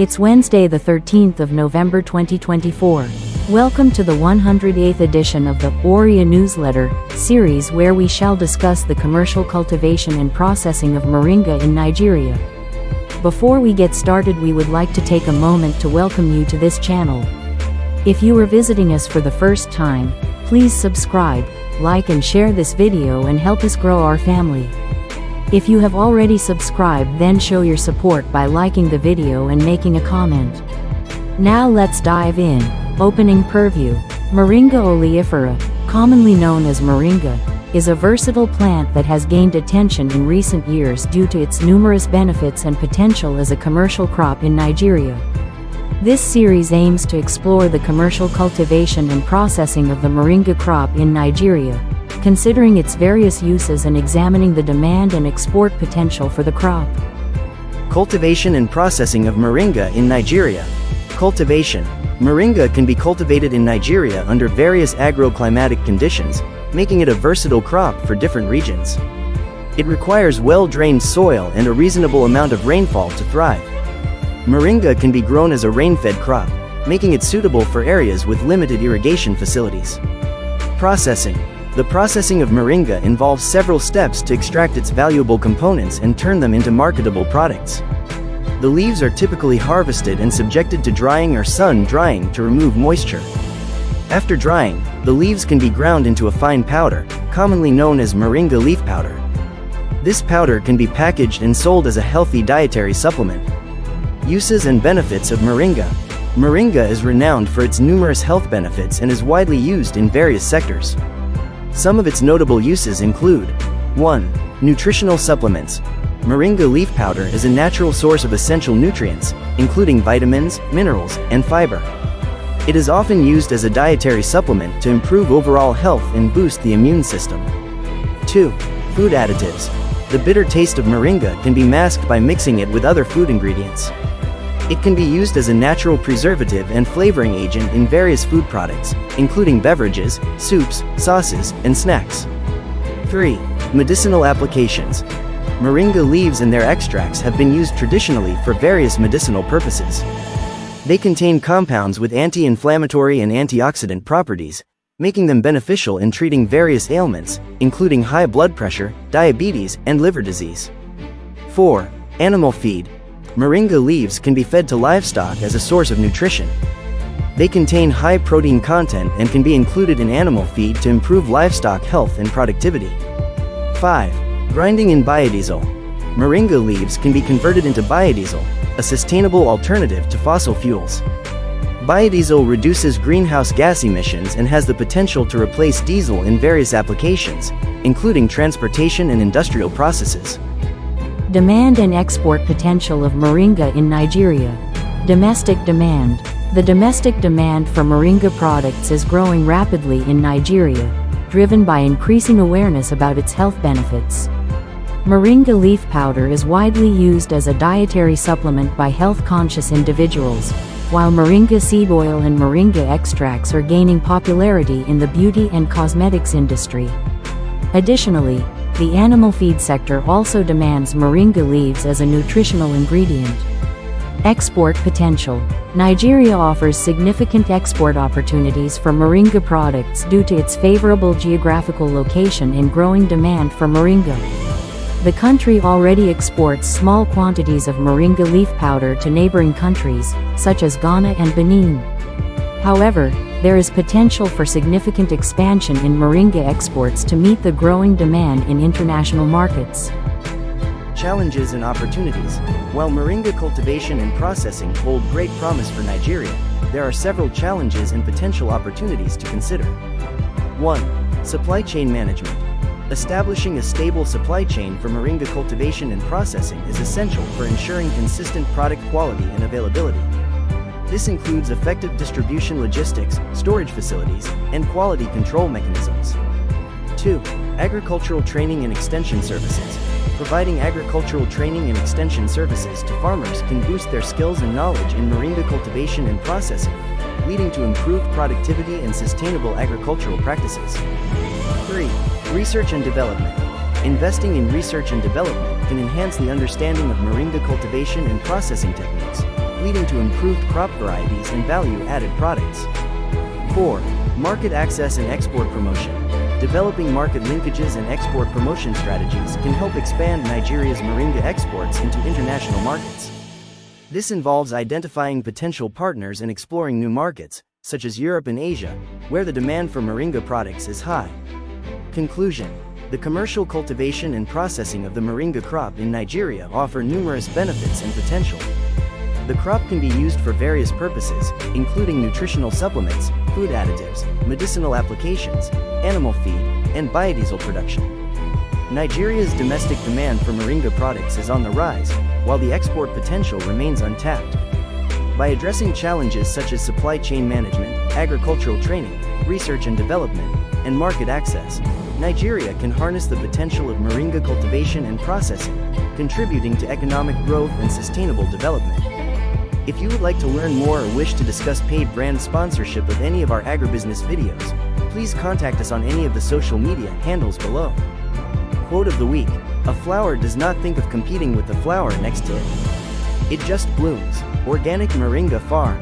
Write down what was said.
It's Wednesday the 13th of November 2024. Welcome to the 108th edition of the Aurea newsletter series, where we shall discuss the commercial cultivation and processing of Moringa in Nigeria. Before we get started, we would like to take a moment to welcome you to this channel. If you are visiting us for the first time, please subscribe, like and share this video and help us grow our family. If you have already subscribed, then show your support by liking the video and making a comment. Now let's dive in. Opening Purview. Moringa oleifera, commonly known as Moringa, is a versatile plant that has gained attention in recent years due to its numerous benefits and potential as a commercial crop in Nigeria. This series aims to explore the commercial cultivation and processing of the Moringa crop in Nigeria, considering its various uses and examining the demand and export potential for the crop. Cultivation and processing of Moringa in Nigeria. Cultivation. Moringa can be cultivated in Nigeria under various agroclimatic conditions, making it a versatile crop for different regions. It requires well-drained soil and a reasonable amount of rainfall to thrive. Moringa can be grown as a rain-fed crop, making it suitable for areas with limited irrigation facilities. Processing. The processing of Moringa involves several steps to extract its valuable components and turn them into marketable products. The leaves are typically harvested and subjected to drying or sun drying to remove moisture. After drying, the leaves can be ground into a fine powder, commonly known as Moringa leaf powder. This powder can be packaged and sold as a healthy dietary supplement. Uses and benefits of Moringa. Moringa is renowned for its numerous health benefits and is widely used in various sectors. Some of its notable uses include: 1. Nutritional supplements. Moringa leaf powder is a natural source of essential nutrients, including vitamins, minerals, and fiber. It is often used as a dietary supplement to improve overall health and boost the immune system. 2. Food additives. The bitter taste of Moringa can be masked by mixing it with other food ingredients. It can be used as a natural preservative and flavoring agent in various food products, including beverages, soups, sauces, and snacks. 3. Medicinal applications. Moringa leaves and their extracts have been used traditionally for various medicinal purposes. They contain compounds with anti-inflammatory and antioxidant properties, making them beneficial in treating various ailments, including high blood pressure, diabetes, and liver disease. 4. Animal feed. Moringa leaves can be fed to livestock as a source of nutrition. They contain high protein content and can be included in animal feed to improve livestock health and productivity. 5. Grinding in biodiesel. Moringa leaves can be converted into biodiesel, a sustainable alternative to fossil fuels. Biodiesel reduces greenhouse gas emissions and has the potential to replace diesel in various applications, including transportation and industrial processes. Demand and export potential of Moringa in Nigeria. Domestic demand. The domestic demand for Moringa products is growing rapidly in Nigeria, driven by increasing awareness about its health benefits. Moringa leaf powder is widely used as a dietary supplement by health-conscious individuals, while Moringa seed oil and Moringa extracts are gaining popularity in the beauty and cosmetics industry. Additionally, the animal feed sector also demands Moringa leaves as a nutritional ingredient. Export potential. Nigeria offers significant export opportunities for Moringa products due to its favorable geographical location and growing demand for Moringa. The country already exports small quantities of Moringa leaf powder to neighboring countries, such as Ghana and Benin. However, there is potential for significant expansion in Moringa exports to meet the growing demand in international markets. Challenges and opportunities. While Moringa cultivation and processing hold great promise for Nigeria, there are several challenges and potential opportunities to consider. 1. Supply chain management. Establishing a stable supply chain for Moringa cultivation and processing is essential for ensuring consistent product quality and availability. This includes effective distribution logistics, storage facilities, and quality control mechanisms. 2. Agricultural training and extension services. Providing agricultural training and extension services to farmers can boost their skills and knowledge in Moringa cultivation and processing, leading to improved productivity and sustainable agricultural practices. 3. Research and development. Investing in research and development can enhance the understanding of Moringa cultivation and processing techniques, leading to improved crop varieties and value-added products. 4. Market access and export promotion. Developing market linkages and export promotion strategies can help expand Nigeria's moringa exports into international markets. This involves identifying potential partners and exploring new markets, such as Europe and Asia, where the demand for moringa products is high. Conclusion: the commercial cultivation and processing of the moringa crop in Nigeria offer numerous benefits and potential. The crop can be used for various purposes, including nutritional supplements, food additives, medicinal applications, animal feed, and biodiesel production. Nigeria's domestic demand for moringa products is on the rise, while the export potential remains untapped. By addressing challenges such as supply chain management, agricultural training, research and development, and market access, Nigeria can harness the potential of moringa cultivation and processing, contributing to economic growth and sustainable development. If you would like to learn more or wish to discuss paid brand sponsorship of any of our agribusiness videos, please contact us on any of the social media handles below. Quote of the week: a flower does not think of competing with the flower next to it. It just blooms. Organic Moringa Farm.